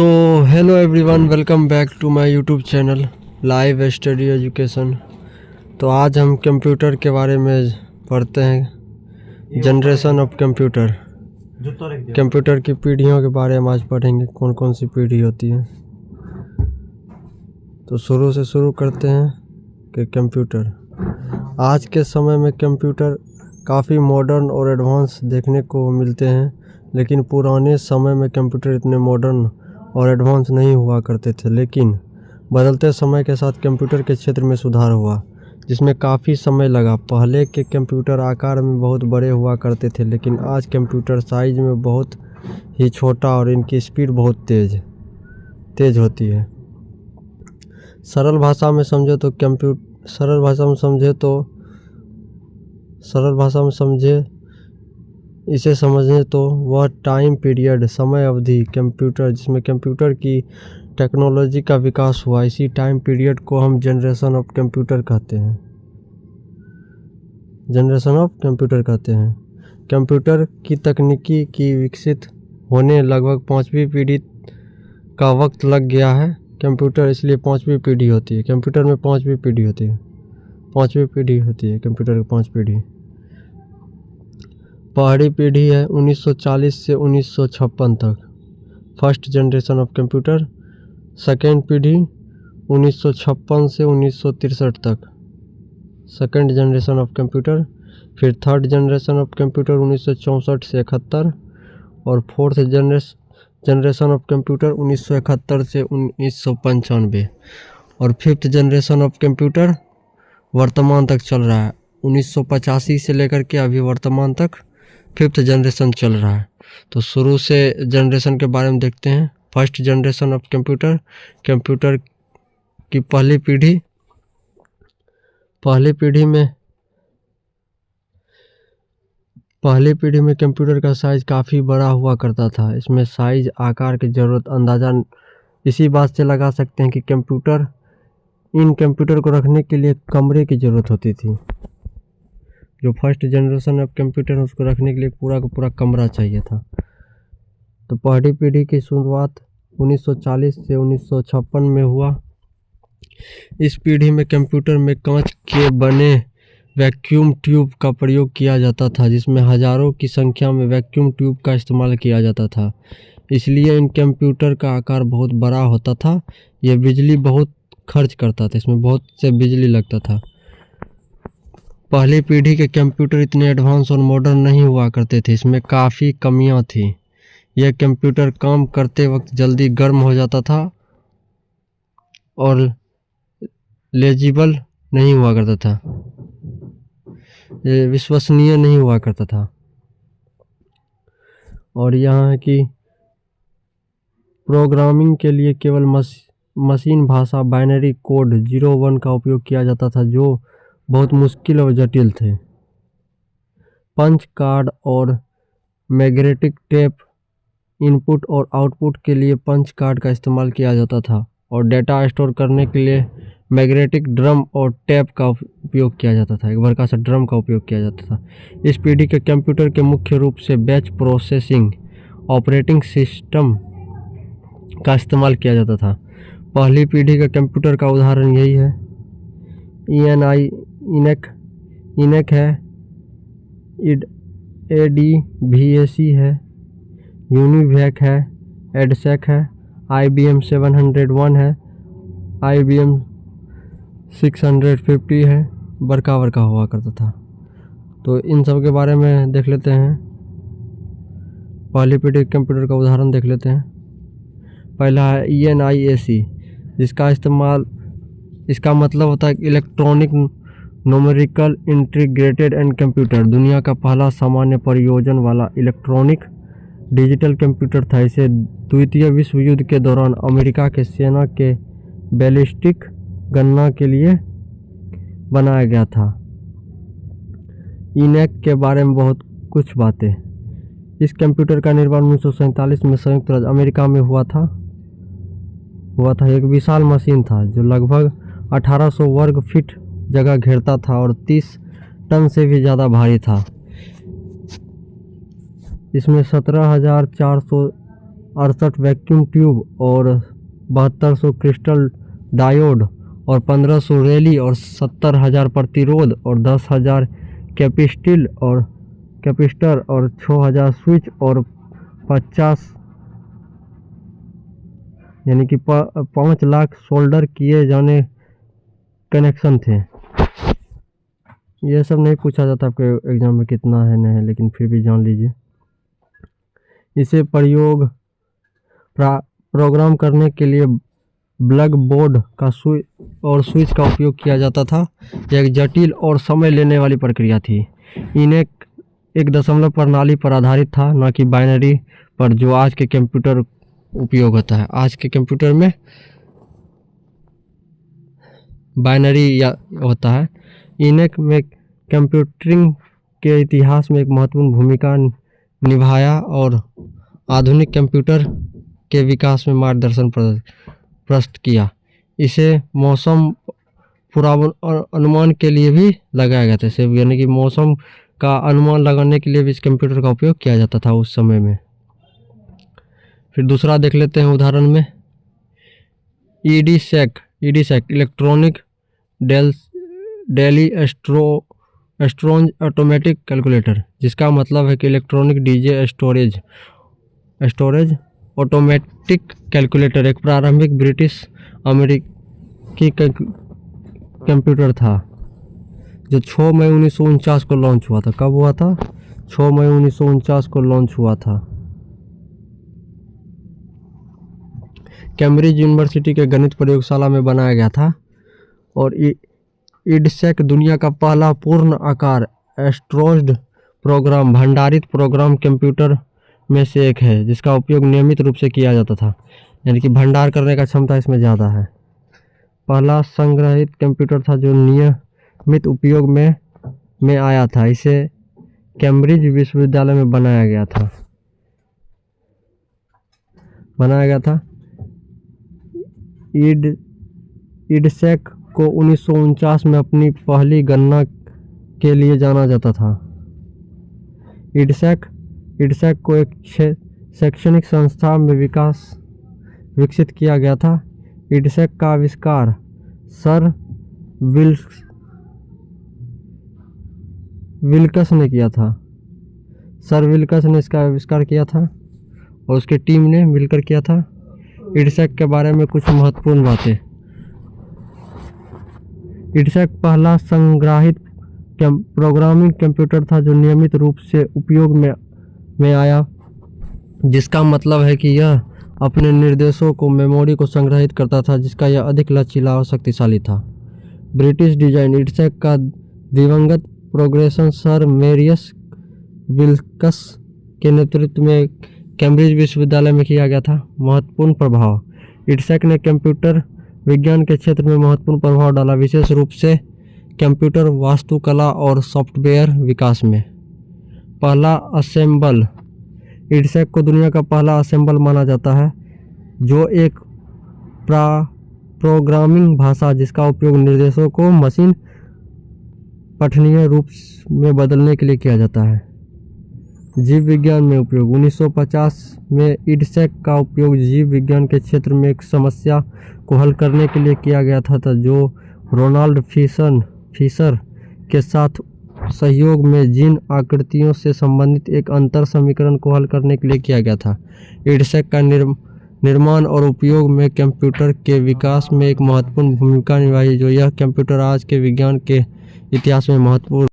So hello everyone, welcome back to my YouTube channel live study education. तो आज हम computer के बारे में पढ़ते हैं, जनरेशन ऑफ कंप्यूटर। कंप्यूटर की पीढ़ियों के बारे में आज पढ़ेंगे, कौन कौन सी पीढ़ी होती है। तो शुरू से शुरू करते हैं कि कंप्यूटर। आज के समय में कंप्यूटर काफ़ी मॉडर्न और एडवांस देखने को मिलते हैं, लेकिन पुराने समय में कंप्यूटर इतने मॉडर्न और एडवांस नहीं हुआ करते थे। लेकिन बदलते समय के साथ कंप्यूटर के क्षेत्र में सुधार हुआ, जिसमें काफ़ी समय लगा। पहले के कंप्यूटर आकार में बहुत बड़े हुआ करते थे, लेकिन आज कंप्यूटर साइज में बहुत ही छोटा और इनकी स्पीड बहुत तेज़ होती है। सरल भाषा में समझे इसे समझें तो वह टाइम पीरियड, समय अवधि कंप्यूटर जिसमें कंप्यूटर की टेक्नोलॉजी का विकास हुआ, इसी टाइम पीरियड को हम जनरेशन ऑफ कंप्यूटर कहते हैं। कंप्यूटर की तकनीकी की विकसित होने लगभग 5वीं पीढ़ी का वक्त लग गया है। कंप्यूटर इसलिए 5वीं पीढ़ी होती है। कंप्यूटर में 5वीं पीढ़ी होती है। कंप्यूटर की 5 पीढ़ी। पहली पीढ़ी है 1940 से 1956 तक, first generation of computer. Second पीढ़ी 1956 से 1963 तक, सेकेंड जनरेशन ऑफ कंप्यूटर। फिर थर्ड जनरेशन ऑफ कंप्यूटर 1964 से 71, और फोर्थ जनरेशन ऑफ कंप्यूटर 1971 से 1995, और फिफ्थ जनरेशन ऑफ कंप्यूटर वर्तमान तक चल रहा है। 1985 से लेकर के अभी वर्तमान तक फिफ्थ जनरेशन चल रहा है। तो शुरू से जनरेशन के बारे में देखते हैं। फर्स्ट जनरेशन ऑफ कंप्यूटर की पहली पीढ़ी में कंप्यूटर का साइज काफ़ी बड़ा हुआ करता था। इसमें साइज आकार की ज़रूरत अंदाज़ा इसी बात से लगा सकते हैं कि इन कंप्यूटर को रखने के लिए कमरे की ज़रूरत होती थी। जो फर्स्ट जनरेशन ऑफ कंप्यूटर है उसको रखने के लिए पूरा का पूरा कमरा चाहिए था। तो पहली पीढ़ी की शुरुआत 1940 से 1956 में हुआ। इस पीढ़ी में कंप्यूटर में कांच के बने वैक्यूम ट्यूब का प्रयोग किया जाता था, जिसमें हज़ारों की संख्या में वैक्यूम ट्यूब का इस्तेमाल किया जाता था। इसलिए इन कंप्यूटर का आकार बहुत बड़ा होता था। यह बिजली बहुत खर्च करता था, इसमें बहुत से बिजली लगता था। पहली पीढ़ी के कंप्यूटर इतने एडवांस और मॉडर्न नहीं हुआ करते थे, इसमें काफ़ी कमियां थी। यह कंप्यूटर काम करते वक्त जल्दी गर्म हो जाता था और लेजिबल नहीं हुआ करता था, ये विश्वसनीय नहीं हुआ करता था। और यहाँ है कि प्रोग्रामिंग के लिए केवल मशीन भाषा बाइनरी कोड 0-1 का उपयोग किया जाता था, जो बहुत मुश्किल और जटिल थे। पंच कार्ड और मैग्नेटिक टेप इनपुट और आउटपुट के लिए पंच कार्ड का इस्तेमाल किया जाता था, और डेटा स्टोर करने के लिए मैग्नेटिक ड्रम और टेप का उपयोग किया जाता था। एक बड़का सा ड्रम का उपयोग किया जाता था। इस पीढ़ी के कंप्यूटर के मुख्य रूप से बैच प्रोसेसिंग ऑपरेटिंग सिस्टम का इस्तेमाल किया जाता था। पहली पीढ़ी के कंप्यूटर का उदाहरण यही है। इनेक है, ADVAC है, यूनिवैक है, एडसेक है, IBM 701 है, IBM 650 है, बड़का हुआ करता था। तो इन सब के बारे में देख लेते हैं। पहली पीढ़ी कंप्यूटर का उदाहरण देख लेते हैं। पहला है ENIAC, इसका मतलब होता है electronic numerical integrated and computer. दुनिया का पहला सामान्य प्रयोजन वाला इलेक्ट्रॉनिक डिजिटल कंप्यूटर था। इसे द्वितीय विश्व युद्ध के दौरान अमेरिका के सेना के बैलिस्टिक गणना के लिए बनाया गया था। ENIAC के बारे में बहुत कुछ बातें। इस कंप्यूटर का निर्माण 1947 में संयुक्त राज्य अमेरिका में हुआ था। एक विशाल मशीन था जो लगभग 1800 वर्ग फीट जगह घेरता था और 30 टन से भी ज़्यादा भारी था। इसमें 17,400 68 वैक्यूम ट्यूब और 7200 क्रिस्टल डायोड और 1500 रैली और 70,000 प्रतिरोध और 10,000 कैपेसिटर और 6,000 स्विच और 50 यानी कि 5 लाख सोल्डर किए जाने कनेक्शन थे। ये सब नहीं पूछा जाता आपके एग्जाम में कितना है नहीं है, लेकिन फिर भी जान लीजिए। इसे प्रोग्राम करने के लिए ब्लैक बोर्ड का स्विच का उपयोग किया जाता था। यह एक जटिल और समय लेने वाली प्रक्रिया थी। इन्हें एक दशमलव प्रणाली पर आधारित था, न कि बाइनरी पर, जो आज के कंप्यूटर उपयोग होता है। आज के कंप्यूटर में बाइनरी या होता है। इन्हें में कंप्यूटिंग के इतिहास में एक महत्वपूर्ण भूमिका निभाया और आधुनिक कंप्यूटर के विकास में मार्गदर्शन प्रस्तुत किया। इसे मौसम पूर्वानुमान के लिए भी लगाया गया था, यानी कि मौसम का अनुमान लगाने के लिए भी इस कंप्यूटर का उपयोग किया जाता था उस समय में। फिर दूसरा देख लेते हैं उदाहरण में। ईडीसैक इलेक्ट्रॉनिक डेली स्ट्रोंज ऑटोमेटिक कैलकुलेटर, जिसका मतलब है कि electronic DJ storage automatic calculator एक प्रारंभिक ब्रिटिश अमेरिकी कंप्यूटर था जो 6 मई 1949 को लॉन्च हुआ था। कब हुआ था? 6 मई 1949 को लॉन्च हुआ था। कैम्ब्रिज यूनिवर्सिटी के गणित प्रयोगशाला में बनाया गया था। और ईडीसैक दुनिया का पहला पूर्ण आकार स्टोरेज प्रोग्राम भंडारित प्रोग्राम कंप्यूटर में से एक है, जिसका उपयोग नियमित रूप से किया जाता था, यानी कि भंडार करने का क्षमता इसमें ज़्यादा है। पहला संग्रहित कंप्यूटर था जो नियमित उपयोग में आया था। इसे कैम्ब्रिज विश्वविद्यालय में बनाया गया था। ईडीसैक को 1949 में अपनी पहली गणना के लिए जाना जाता था। ईडीसैक को एक शैक्षणिक संस्था में विकसित किया गया था। ईडीसैक का आविष्कार सर विल्कस ने किया था। सर विल्कस ने इसका आविष्कार किया था और उसकी टीम ने मिलकर किया था। ईडीसैक के बारे में कुछ महत्वपूर्ण बातें। ईडीसैक पहला संग्रहित प्रोग्रामिंग कंप्यूटर था जो नियमित रूप से उपयोग में आया, जिसका मतलब है कि यह अपने निर्देशों को मेमोरी को संग्रहित करता था, जिसका यह अधिक लचीला और शक्तिशाली था। British design. ईडीसैक का दिवंगत प्रोग्रेशन सर मैरियस विल्कस के नेतृत्व में कैम्ब्रिज विश्वविद्यालय में किया गया था। महत्वपूर्ण प्रभाव। ईडीसैक ने कंप्यूटर विज्ञान के क्षेत्र में महत्वपूर्ण प्रभाव डाला, विशेष रूप से कंप्यूटर वास्तुकला और सॉफ्टवेयर विकास में। पहला असेंबल। ईडीसैक को दुनिया का पहला असेंबल माना जाता है, जो एक प्रोग्रामिंग भाषा जिसका उपयोग निर्देशों को मशीन पठनीय रूप में बदलने के लिए किया जाता है। जीव विज्ञान में उपयोग। 1950 में ईडीसैक का उपयोग जीव विज्ञान के क्षेत्र में एक समस्या को हल करने के लिए किया गया था, जो रोनाल्ड फिशर के साथ सहयोग में जीन आकृतियों से संबंधित एक अंतर समीकरण को हल करने के लिए किया गया था। ईडीसैक का निर्माण और उपयोग में कंप्यूटर के विकास में एक महत्वपूर्ण भूमिका निभाई, जो यह कंप्यूटर आज के विज्ञान के इतिहास में महत्वपूर्ण